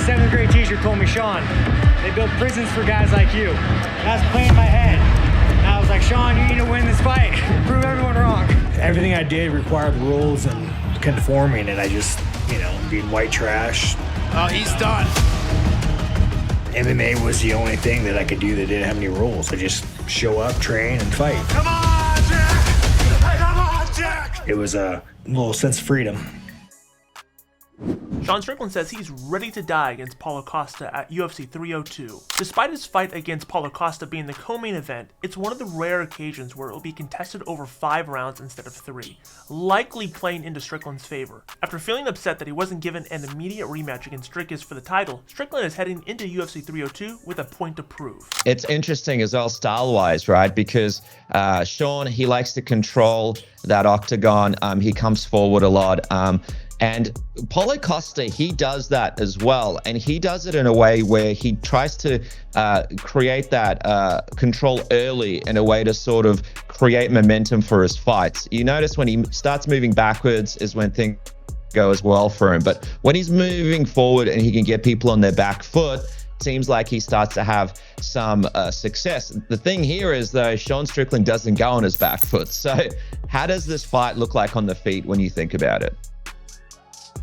seventh grade teacher told me, Sean, they build prisons for guys like you. And I was playing in my head. And I was like, Sean, you need to win this fight. Prove everyone wrong. Everything I did required rules and conforming, and I just, being white trash. Oh, he's done. MMA was the only thing that I could do that didn't have any rules. I just show up, train, and fight. Come on, Jack! Come on, Jack! It was a little sense of freedom. Sean Strickland says he's ready to die against Paulo Costa at UFC 302. Despite his fight against Paulo Costa being the co-main event, it's one of the rare occasions where it will be contested over 5 rounds instead of 3, likely playing into Strickland's favor. After feeling upset that he wasn't given an immediate rematch against Dricus for the title, Strickland is heading into UFC 302 with a point to prove. It's interesting as well style-wise, right? Because Sean, he likes to control that octagon. He comes forward a lot. And Paulo Costa, he does that as well. And he does it in a way where he tries to create that control early in a way to sort of create momentum for his fights. You notice when he starts moving backwards is when things go as well for him. But when he's moving forward and he can get people on their back foot, seems like he starts to have some success. The thing here is, though, Sean Strickland doesn't go on his back foot. So how does this fight look like on the feet when you think about it?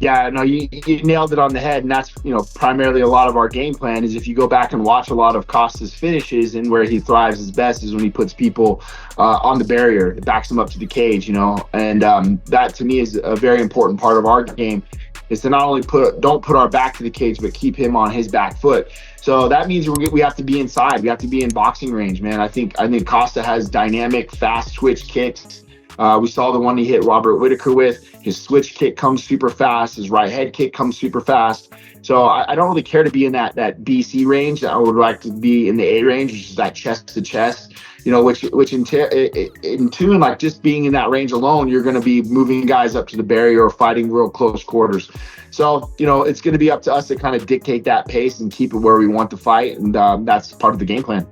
Yeah, no, you nailed it on the head, and that's primarily a lot of our game plan. Is if you go back and watch a lot of Costa's finishes, and where he thrives his best is when he puts people on the barrier, it backs them up to the cage, and that to me is a very important part of our game, is to not only don't put our back to the cage, but keep him on his back foot. So that means we have to be inside. We have to be in boxing range, man. I think Costa has dynamic, fast switch kicks. We saw the one he hit Robert Whitaker with. His switch kick comes super fast. His right head kick comes super fast. So I don't really care to be in that BC range. I would like to be in the A range, which is that chest to chest. Which in tune, like just being in that range alone, you're going to be moving guys up to the barrier or fighting real close quarters. So it's going to be up to us to kind of dictate that pace and keep it where we want to fight, and that's part of the game plan.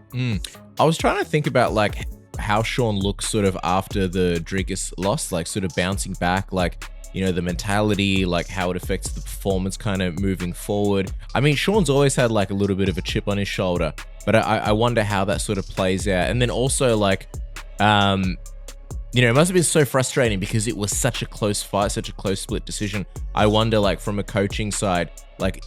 I was trying to think about how Sean looks sort of after the Dricus loss, sort of bouncing back, the mentality, how it affects the performance kind of moving forward. I mean, Sean's always had a little bit of a chip on his shoulder, but I wonder how that sort of plays out. And then also it must have been so frustrating because it was such a close fight, such a close split decision. I wonder from a coaching side,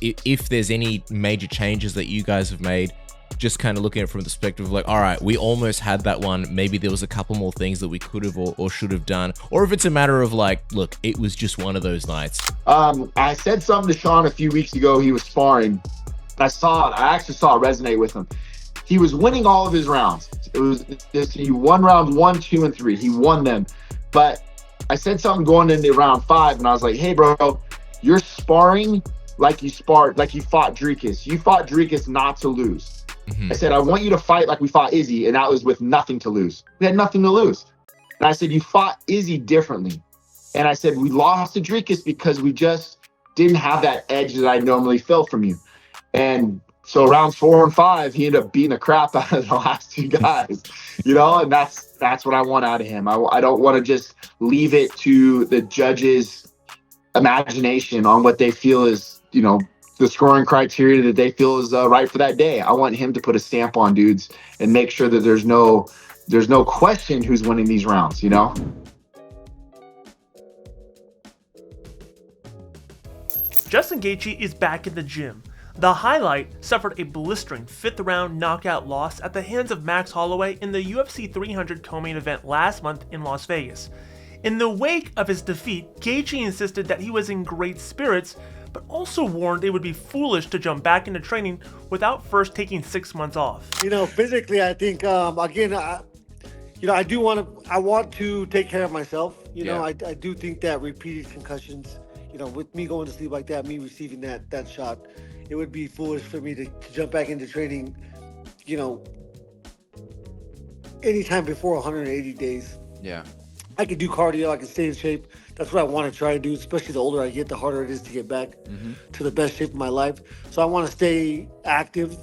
if there's any major changes that you guys have made, just kind of looking at it from the perspective of all right, we almost had that one. Maybe there was a couple more things that we could have or should have done. Or if it's a matter of look, it was just one of those nights. I said something to Sean a few weeks ago. He was sparring. I actually saw it resonate with him. He was winning all of his rounds. It was just, he won rounds 1, 2, and 3. He won them. But I said something going into round 5, and I was like, hey, bro, you're sparring like you fought Dricus. You fought Dricus not to lose. I said, I want you to fight like we fought Izzy, and that was with nothing to lose. We had nothing to lose. And I said, you fought Izzy differently. And I said, we lost to Dricus because we just didn't have that edge that I normally feel from you. And so rounds 4 and 5, he ended up beating the crap out of the last 2 guys, and that's what I want out of him. I don't want to just leave it to the judges' imagination on what they feel is, the scoring criteria that they feel is right for that day. I want him to put a stamp on dudes and make sure that there's no question who's winning these rounds, Justin Gaethje is back in the gym. The highlight suffered a blistering 5th round knockout loss at the hands of Max Holloway in the UFC 300 co-main event last month in Las Vegas. In the wake of his defeat, Gaethje insisted that he was in great spirits, but also warned it would be foolish to jump back into training without first taking 6 months off. Physically, I think, I want to take care of myself. I do think that repeated concussions, with me going to sleep like that, me receiving that shot, it would be foolish for me to jump back into training, anytime before 180 days. Yeah. I can do cardio, I can stay in shape. That's what I want to try to do, especially the older I get, the harder it is to get back to the best shape of my life. So I want to stay active,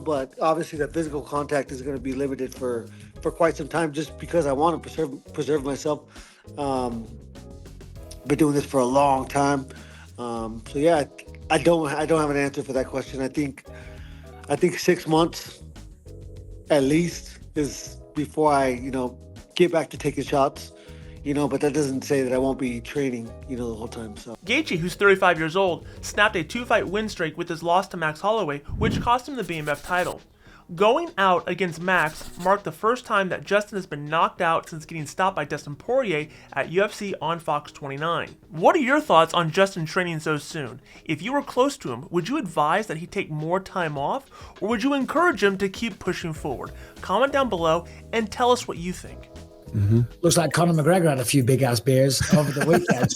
but obviously that physical contact is going to be limited for quite some time just because I want to preserve myself. Been doing this for a long time. I don't have an answer for that question. I think 6 months at least is before I, get back to taking shots. But that doesn't say that I won't be training, the whole time. So Gaethje, who's 35 years old, snapped a 2-fight win streak with his loss to Max Holloway, which cost him the BMF title. Going out against Max marked the first time that Justin has been knocked out since getting stopped by Dustin Poirier at UFC on Fox 29. What are your thoughts on Justin training so soon? If you were close to him, would you advise that he take more time off, or would you encourage him to keep pushing forward? Comment down below and tell us what you think. Looks like Conor McGregor had a few big-ass beers over the weekend.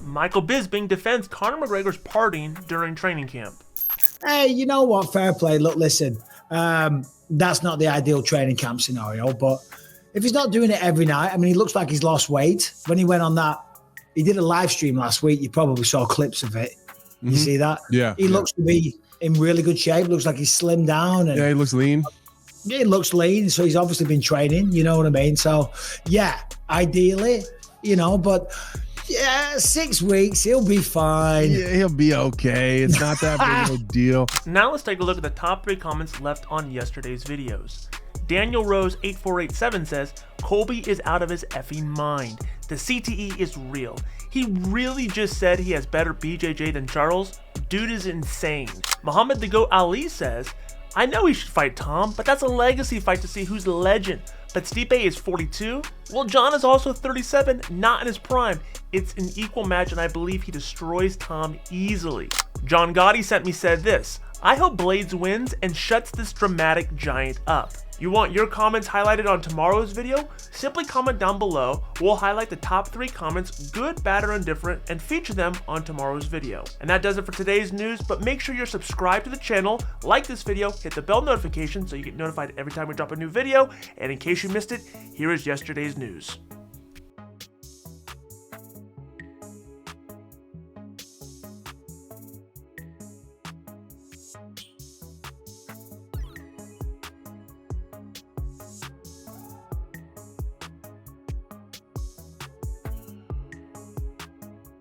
Michael Bisping defends Conor McGregor's partying during training camp. Hey, you know what? Fair play. Look, listen, that's not the ideal training camp scenario, but if he's not doing it every night, I mean, he looks like he's lost weight. When he went on that, he did a live stream last week. You probably saw clips of it. You see that? Yeah. He looks to be in really good shape. Looks like he's slimmed down. And Yeah, he looks lean. he looks lean, so he's obviously been training, you know what I mean? So, yeah, ideally, but... yeah, 6 weeks, he'll be fine. Yeah, he'll be okay. It's not that big of a deal. Now let's take a look at the top 3 comments left on yesterday's videos. Daniel Rose 8487 says, Colby is out of his effing mind. The CTE is real. He really just said he has better BJJ than Charles? Dude is insane. Muhammad the Goat Ali says, I know he should fight Tom, but that's a legacy fight to see who's the legend. But Stipe is 42? Well, John is also 37, not in his prime. It's an equal match, and I believe he destroys Tom easily. John Gotti said this, I hope Blades wins and shuts this dramatic giant up. You want your comments highlighted on tomorrow's video? Simply comment down below. We'll highlight the top 3 comments, good, bad, or indifferent, and feature them on tomorrow's video. And that does it for today's news, but make sure you're subscribed to the channel, like this video, hit the bell notification so you get notified every time we drop a new video, and in case you missed it, here is yesterday's news.